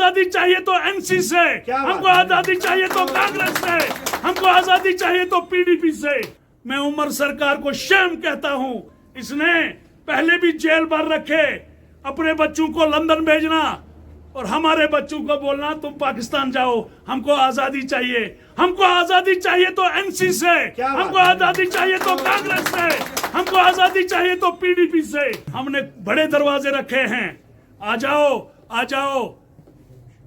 आजादी चाहिए तो एनसी से, हमको आजादी चाहिए तो कांग्रेस से, हमको आजादी चाहिए तो पीडीपी से। मैं उमर सरकार को शेम कहता हूं, इसने पहले भी जेल भर रखे। अपने बच्चों को लंदन भेजना और हमारे बच्चों को बोलना तुम पाकिस्तान जाओ। हमको आजादी चाहिए, हमको आजादी चाहिए तो एनसी से, हमको आजादी चाहिए तो कांग्रेस से, हमको आजादी चाहिए तो पीडीपी से। हमने बड़े दरवाजे रखे हैं, आ जाओ आ जाओ,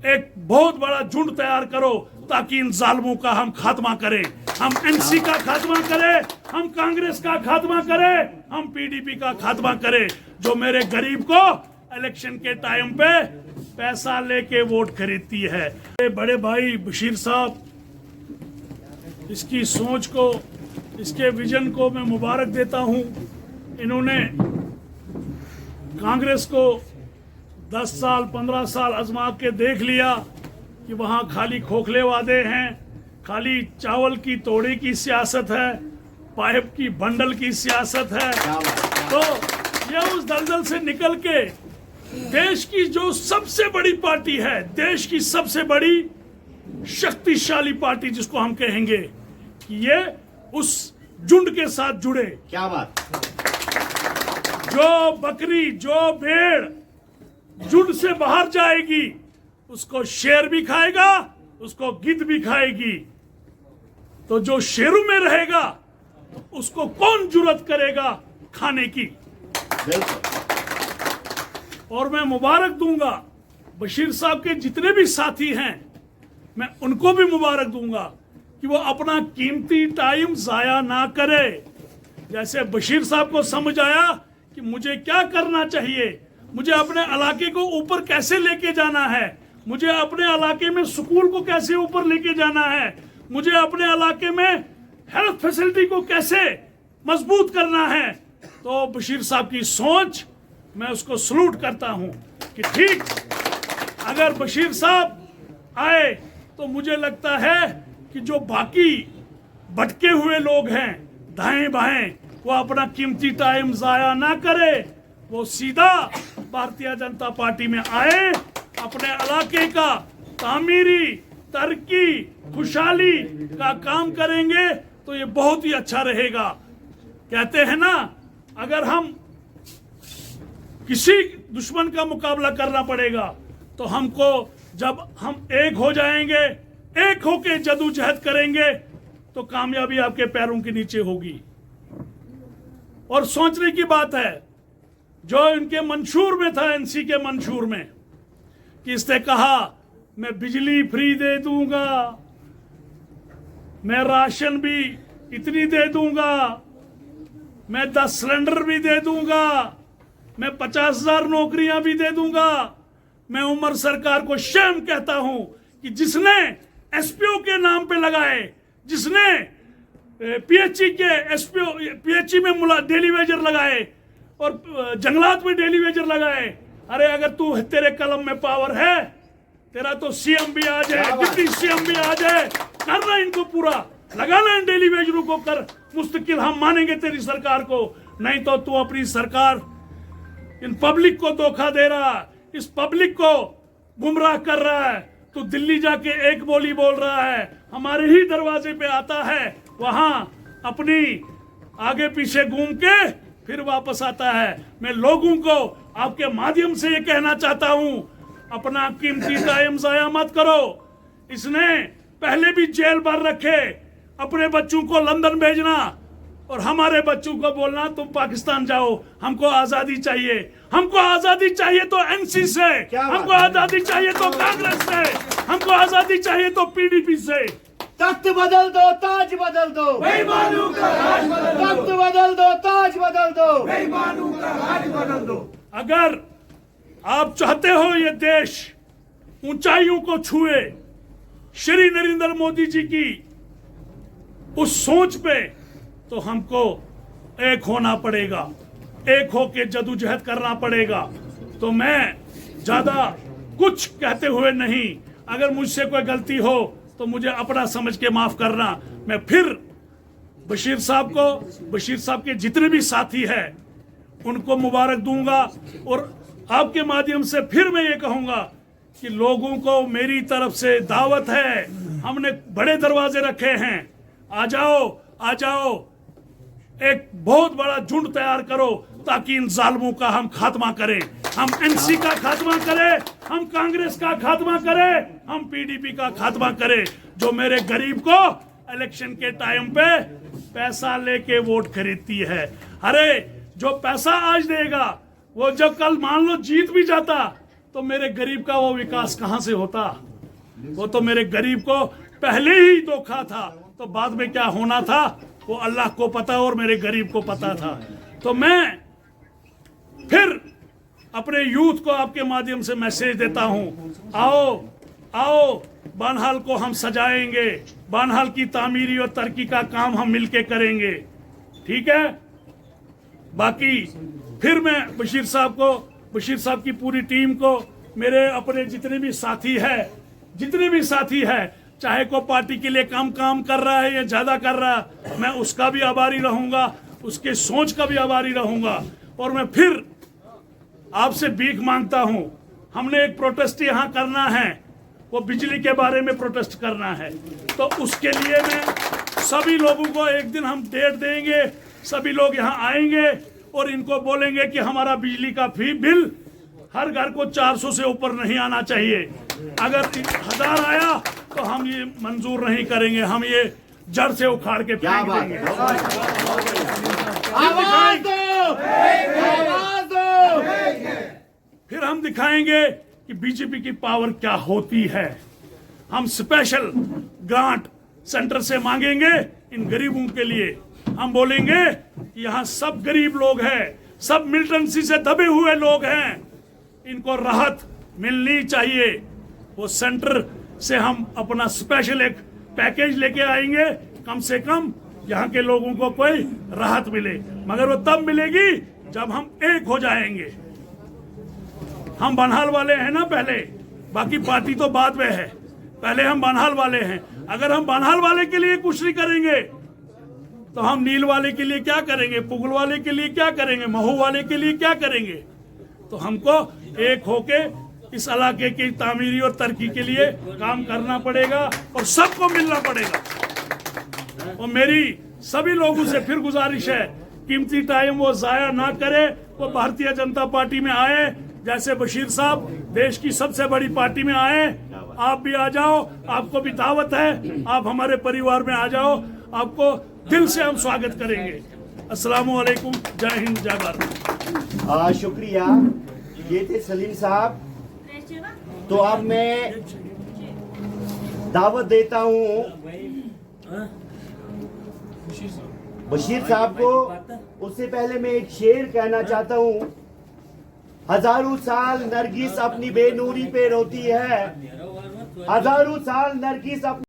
एक बहुत बड़ा झुंड तैयार करो ताकि इन जालिमों का हम खात्मा करें। हम एनसी का खात्मा करें, हम कांग्रेस का खात्मा करें, हम पीडीपी का खात्मा करें, जो मेरे गरीब को इलेक्शन के टाइम पे पैसा लेके वोट खरीदती है। बड़े भाई बशीर साहब, इसकी सोच को, इसके विजन को मैं मुबारक देता हूं। इन्होंने कांग्रेस को 10 साल 15 साल आजमा के देख लिया कि वहां खाली खोखले वादे हैं, खाली चावल की तोड़ी की सियासत है, पाइप की बंडल की सियासत है। तो यह उस दलदल से निकल के देश की जो सबसे बड़ी पार्टी है, देश की सबसे बड़ी शक्तिशाली पार्टी जिसको हम कहेंगे, कि ये उस झुंड के साथ जुड़े। क्या बात। जो बकरी, जो भेड़ झुंड से बाहर जाएगी उसको शेर भी खाएगा, उसको गिद्ध भी खाएगी। तो जो शेरों में रहेगा तो उसको कौन जुर्रत करेगा खाने की। और मैं मुबारक दूंगा बशीर साहब के जितने भी साथी हैं, मैं उनको भी मुबारक दूंगा कि वो अपना कीमती टाइम जाया ना करे। जैसे बशीर साहब को समझ आया कि मुझे क्या करना चाहिए, मुझे अपने इलाके को ऊपर कैसे लेके जाना है, मुझे अपने इलाके में स्कूल को कैसे ऊपर लेके जाना है, मुझे अपने इलाके में हेल्थ फैसिलिटी को कैसे मजबूत करना है। तो बशीर साहब की सोच, मैं उसको सलूट करता हूं कि ठीक, अगर बशीर साहब आए तो मुझे लगता है कि जो बाकी भटके हुए लोग हैं दाएं बाएं, वो अपना कीमती टाइम जाया ना करे, वो सीधा भारतीय जनता पार्टी में आए, अपने इलाके का तामीरी, तरक्की, खुशहाली का काम करेंगे तो ये बहुत ही अच्छा रहेगा। कहते हैं ना, अगर हम किसी दुश्मन का मुकाबला करना पड़ेगा तो हमको, जब हम एक हो जाएंगे, एक होके जदोजहद करेंगे तो कामयाबी आपके पैरों के नीचे होगी। और सोचने की बात है, जो इनके मंशूर में था, एनसी के मंशूर में, कि इसने कहा मैं बिजली फ्री दे दूंगा, मैं राशन भी इतनी दे दूंगा, मैं 10 सिलेंडर भी दे दूंगा, मैं 50,000 नौकरियां भी दे दूंगा। मैं उमर सरकार को शेम कहता हूं कि जिसने एसपीओ के नाम पे लगाए, जिसने पीएचई के एसपीओ, पीएचई में डेली वेजर लगाए और जंगलात में डेली वेजर लगाए। अरे अगर तू, तेरे कलम में पावर है, तेरा तो सीएम भी आ जाए, डिप्टी सीएम भी आ जाए, करना इनको पूरा, लगाना इन डेली वेजरों को कर, मुस्तकिल हम मानेंगे तेरी सरकार को। नहीं तो तू अपनी सरकार इन पब्लिक को धोखा दे रहा, इस पब्लिक को गुमराह कर रहा है। तू दिल्ली जाके एक बोली बोल रहा है, हमारे ही दरवाजे पे आता है, वहां अपनी आगे पीछे घूम के फिर वापस आता है। मैं लोगों को आपके माध्यम से ये कहना चाहता हूं, अपना कीमती टाइम जाया मत करो। इसने पहले भी जेल भर रखे। अपने बच्चों को लंदन भेजना और हमारे बच्चों को बोलना तुम पाकिस्तान जाओ। हमको आजादी चाहिए, हमको आजादी चाहिए तो एनसी से, हमको आजादी चाहिए तो कांग्रेस से, हमको आजादी चाहिए तो पीडीपी से। तख्त बदल दो, ताज बदल दो, बेईमानों का राज बदल दो, तख्त बदल दो, ताज बदल दो, बेईमानों का राज बदल दो। अगर आप चाहते हो ये देश ऊंचाइयों को छुए, श्री नरेंद्र मोदी जी की उस सोच पे, तो हमको एक होना पड़ेगा, एक होके जदोजहद करना पड़ेगा। तो मैं ज्यादा कुछ कहते हुए नहीं, अगर मुझसे कोई गलती हो तो मुझे अपना समझ के माफ करना। मैं फिर बशीर साहब को, बशीर साहब के जितने भी साथी हैं उनको मुबारक दूंगा और आपके माध्यम से फिर मैं ये कहूंगा कि लोगों को मेरी तरफ से दावत है, हमने बड़े दरवाजे रखे हैं, आ जाओ, एक बहुत बड़ा झुंड तैयार करो ताकि इन जालिमों का हम खात्मा करें। हम एनसी का खात्मा करें, हम कांग्रेस का खात्मा करें, हम पीडीपी का खात्मा करें, जो मेरे गरीब को इलेक्शन के टाइम पे पैसा लेके वोट खरीदती है। अरे जो पैसा आज देगा, वो जब कल मान लो जीत भी जाता तो मेरे गरीब का वो विकास कहां से होता? वो तो मेरे गरीब को पहले ही धोखा था, तो बाद में क्या होना था वो अल्लाह को पता और मेरे गरीब को पता था। तो मैं फिर अपने यूथ को आपके माध्यम से मैसेज देता हूं, आओ बानहाल को हम सजाएंगे, बानहाल की तामीरी और तरक्की का काम हम मिलके करेंगे, ठीक है। बाकी फिर मैं बशीर साहब की पूरी टीम को, मेरे अपने जितने भी साथी है, चाहे को पार्टी के लिए कम काम कर रहा है या ज्यादा कर रहा है, मैं उसका भी आभारी रहूंगा, उसके सोच का भी आभारी रहूंगा। और मैं फिर आपसे भीख मांगता हूं, हमने एक प्रोटेस्ट यहां करना है, वो बिजली के बारे में प्रोटेस्ट करना है, तो उसके लिए मैं सभी लोगों को एक दिन हम डेट देंगे, सभी लोग यहां आएंगे और इनको बोलेंगे कि हमारा बिजली का बिल हर घर को 400 से ऊपर नहीं आना चाहिए। अगर 1000 आया तो हम ये मंजूर नहीं करेंगे, हम ये जड़ से उखाड़ के फेंक देंगे। आवाज दो, आवाज दो। फिर हम दिखाएंगे कि बीजेपी की पावर क्या होती है। हम स्पेशल ग्रांट सेंटर से मांगेंगे इन गरीबों के लिए। हम बोलेंगे कि यहाँ सब गरीब लोग हैं, सब मिलिटेंसी से दबे हुए लोग हैं, इनको राहत मिलनी चाहिए। वो सेंटर से हम अपना स्पेशल एक पैकेज लेके आएंगे, कम से कम यहाँ के लोगों को कोई राहत मिले, मगर वो तब मिलेगी जब हम एक हो जाएंगे। हम बनहाल वाले हैं ना पहले, बाकी पार्टी तो बाद में है, पहले हम बनहाल वाले हैं। अगर हम बनहाल वाले के लिए कुछ नहीं करेंगे तो हम नील वाले के लिए क्या करेंगे, पुगल वाले के लिए क्या करेंगे, महू वाले के लिए क्या करेंगे? तो हमको एक होके इस इलाके की तामीरी और तरक्की के लिए काम करना पड़ेगा और सबको मिलना पड़ेगा। और मेरी सभी लोगों से फिर गुजारिश है, कीमती टाइम वो जाया ना करे, वो भारतीय जनता पार्टी में आए, जैसे बशीर साहब देश की सबसे बड़ी पार्टी में आए। आप भी आ जाओ, आपको भी दावत है, आप हमारे परिवार में आ जाओ, आपको दिल से हम स्वागत करेंगे। अस्सलाम वालेकुम, जय हिंद, जय भारत। शुक्रिया, ये थे सलीम साहब। तो अब मैं दावत देता हूँ बशीर साहब को। उससे पहले मैं एक शेर कहना चाहता हूँ। हजारों साल नरगिस अपनी बेनूरी पे रोती है, हजारों साल नरगिस अपनी